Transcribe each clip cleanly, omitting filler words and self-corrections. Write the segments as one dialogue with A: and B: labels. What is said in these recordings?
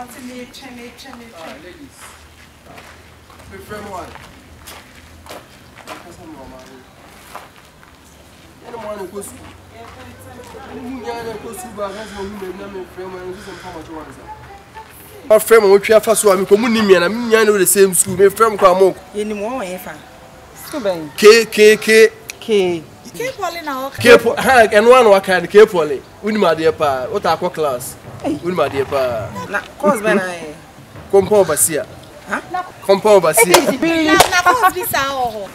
A: Ladies. My friend one. My friend, we try first one. Come ni me na me nyan the same school. My friend kwa mo.
B: Ye ni mo e fa. School ben.
A: K.
B: K Poly na o.
A: K ha and one wa kind K Poly. Uni ma dey pa. What are class? Uni ma dey pa.
B: Na course ben na e.
A: Compound basia. Ha? Compound basia.
B: Na course bi sa o.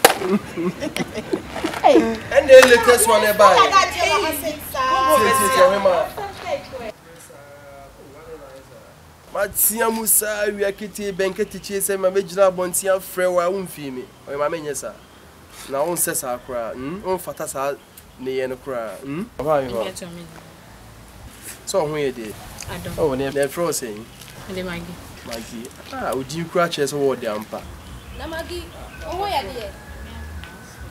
A: And the latest one e buy. Matia Musa, we are kitty, Benketi chase, and my major bontia frewa unfimi. Or my menesa. Now on says our cry, on Fatasa, near no cry. So, when you did, I don't know, they're frozen. Maggie. Ah, would you crash as a word damper?
C: Na Maggie, oh, where are you?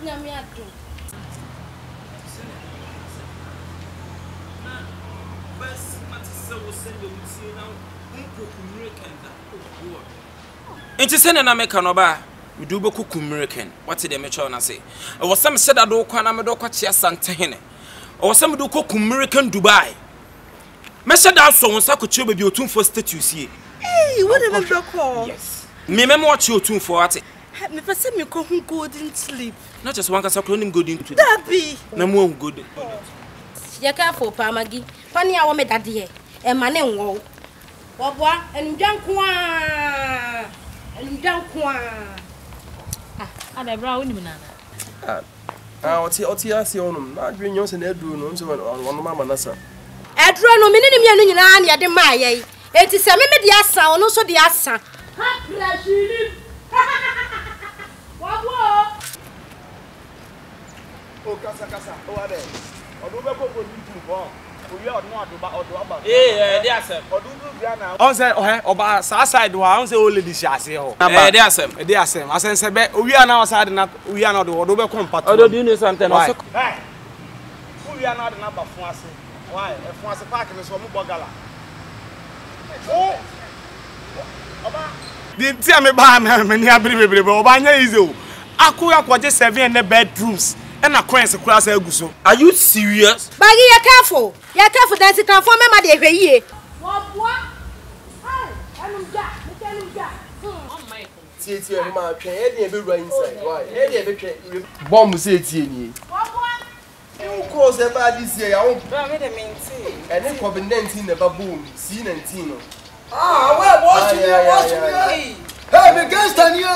C: Namiato.
D: Enti se na make no ba me do boku kumerican what did me chow na say I was some said that do kwa na me do kwa chia santene I was some do ko kumerican Dubai me said that so wonsa ko chiro be otumfo status here
B: Hey, what am I call?
D: Yes me watch you otumfo ate
B: me person me ko hu golden sleep
D: not just one ka sakro nim golden to
B: that be
D: na mo good
C: Ya ka fo pa Maggie pani a wo me dade e ma ne nwo Wabwa, enjankwa.
E: Ada bra woni na.
A: Oti ase onum. Na adwen nyom se na edu no nso wono mama nasa.
C: Edro no menene me anu nyina na ye de ma ye. Enti se me de asa ono so de asa. Ha krashiri. Wabwa.
F: O kasa. O ade. Odo be ko ntu bo. We are not about
D: they are some.
F: On say, oba side wa on say all ladies ase ho.
D: They are some.
F: They are some. Asen say be we are now side na we are not odo be compact.
D: Odo do you know something also?
F: Hey. We are not the number fun ase. Why? E fun ase park me so mo bogala. Oh. Oba. Di ti me ba me ni abire oba nya easy o. Akuya kwaje 7 in the bedrooms. And a coins across a guso. Are you serious?
C: Baggy, you're careful. You're careful. That's it. Transform my mother here. What?
A: See, my train, any be inside. Why? Any be bomb say it. You cause about this year. I won't made a maintain. And then COVID-19 never boom. See 19.
G: Ah, where was you? Hey, me gangster here.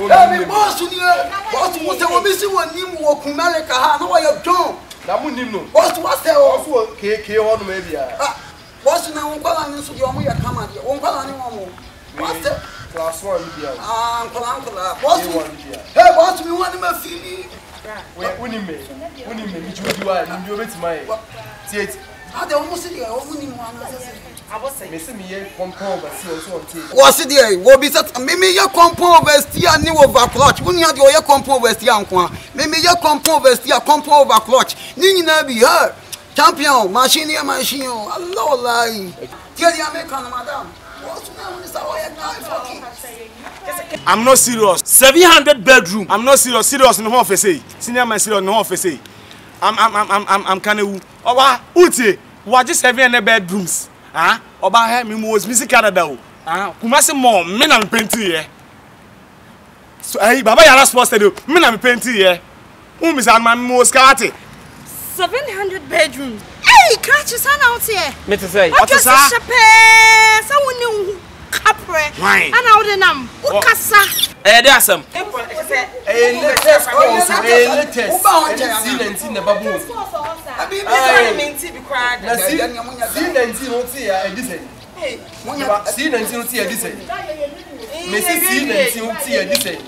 G: Hey, me boss here. Boss was the obisi one nim wo America ha na wa John.
A: Na mu nim no.
G: Boss was there.
A: Boss wo KK ho no maybe ah.
G: Boss na won kwala ni so de omo ya kama de. Won kwala ni omo. Boss
A: class 1 bia.
G: Ah, kwala. Boss. Hey, boss me want me feel.
A: We uni me mi juju wa ni bi obetima e. Tiet.
G: Ah, de omo si de omo ni mo ana se.
A: Me se me ye compound overseas also on tape.
G: What's it there? Wo bi sat me ye compound overseas ni over clutch. Woni ade o ye compound overseas anko. Me ye compound overseas compound over clutch. Ni nyina bi ha. Champion machine ya machine. Allah wallahi. Tell the American madam. What's now is how you fucking.
F: I'm not serious.
D: 700 bedroom.
F: I'm not serious. Serious no hofe say. Senior man serious no hofe say. I'm kanewu. Oba uti. Waje 700 bedrooms. Ah, oba he me was music Canada o. Ah, Kumasi mo me na me painting here. So baba yara sports stadium, me na me painting here. Who is man mo skati?
B: 700 bedrooms. Hey, catch us out here.
D: Me to say.
B: What is that? So we capre. And out the nam. Ukasa.
D: There are some.
A: Latest. See the babu.
B: Abi be minti be cried.
A: Na see 19 o ti ya edise.
B: Hey,
A: see 19 o ti edise. Me see 19 o ti edise.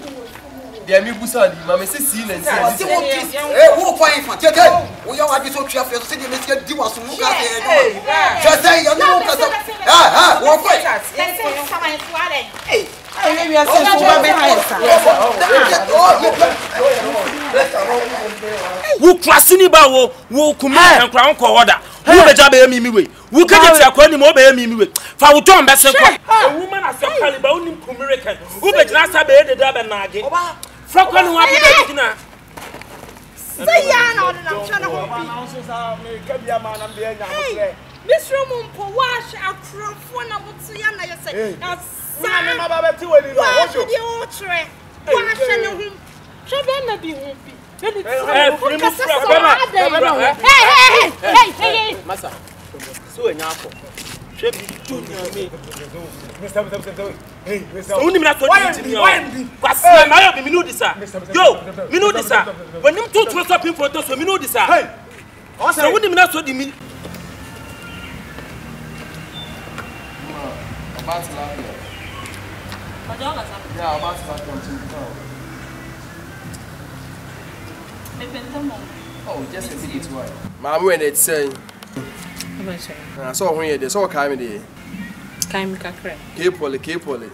A: Dia mi busa di ma me see 19 edise.
G: Eh, wo kwa info. Tete. Wo ya wa bi so twa fe so de me se di waso mu ga de. Je say you know ka so. Ah, wo kwa. Hey.
B: Maybe I say so behind
D: Wo kwasini ba wo kuma en kwa nko order. Wo be ja be mi we. Who can you say when you obey me? For we don't mess up. A woman as a caliber only American. Who bet not have the double nugget. From when you are beginner.
B: Say ya no, I'm trying to hold Hey, Miss Roman for wash a crop one of what's the young I say. Wash the old tray. Wash and home. Shall be happy. Hey,
D: Massa. So in Apple. Should be doing me. Hey, only not why me know this, yo, me know this, when you two trust up in front of us, we know this, hey. Also, wouldn't not so me.
A: About to laugh. Yeah, about to laugh. Oh, just a minute, why? Mamma, when it's saying, I saw when you saw Cammy.
E: Cammy Cacre.
A: Capoli.
E: Capoli.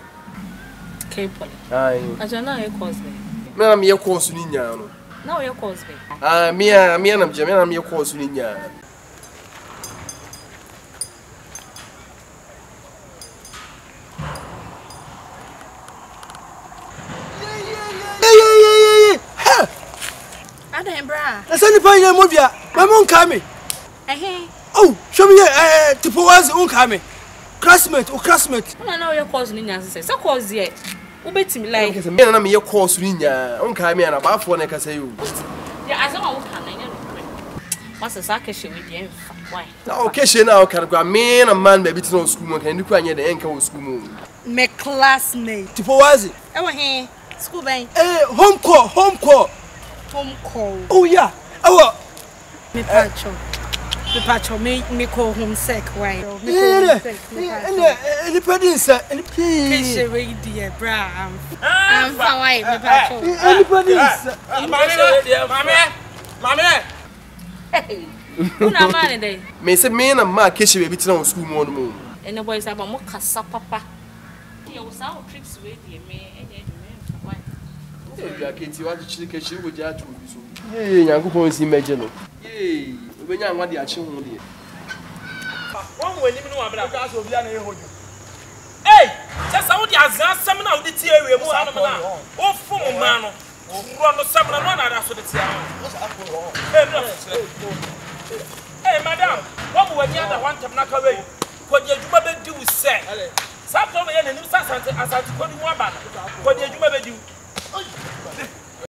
A: I
E: don't know your cause me.
A: Madam, your course in Yano.
E: No, your cause me.
A: Me and Jamie, I'm your course in Yan.
H: I send the pioneer movie. My mom coming. Oh, show me to Powa's own coming. Classmate.
E: I know your cause Nina says. So cause yet. Who bet me like?
A: Me and I'm your course in Yan. On Cammy and about for neck, I say you.
E: Yeah, as I can. What's a sacrifice with you? Why?
A: Okay, she now can go. Me and a man, maybe to no school, and you can't get the anchor school.
B: My classmate.
H: To Powa's.
B: Oh, hey, school bank.
H: Home call. Oh, yeah. Oh,
B: me patcho, me call home sick, why?
H: And the produce, and the
B: fish away, dear bra. I'm fine, me patcho.
H: And the produce.
E: Mamma. Hey, who's a man day?
A: Me say, me and a man, kiss you, baby, to no school more moon.
E: And the boys have a mocha, papa. You was out tricks with you, me, and then
A: you want to chicken with your two. Hey, young people see Major. Hey, when you want the action, one way you know about the of
D: hey, just how the Azan summon out the tear, we move out of oh, for man, run the summer, run out of the tear. Hey, madam, what will you other want to knock away? What you do is say, some of the enemies as I told you about what you do.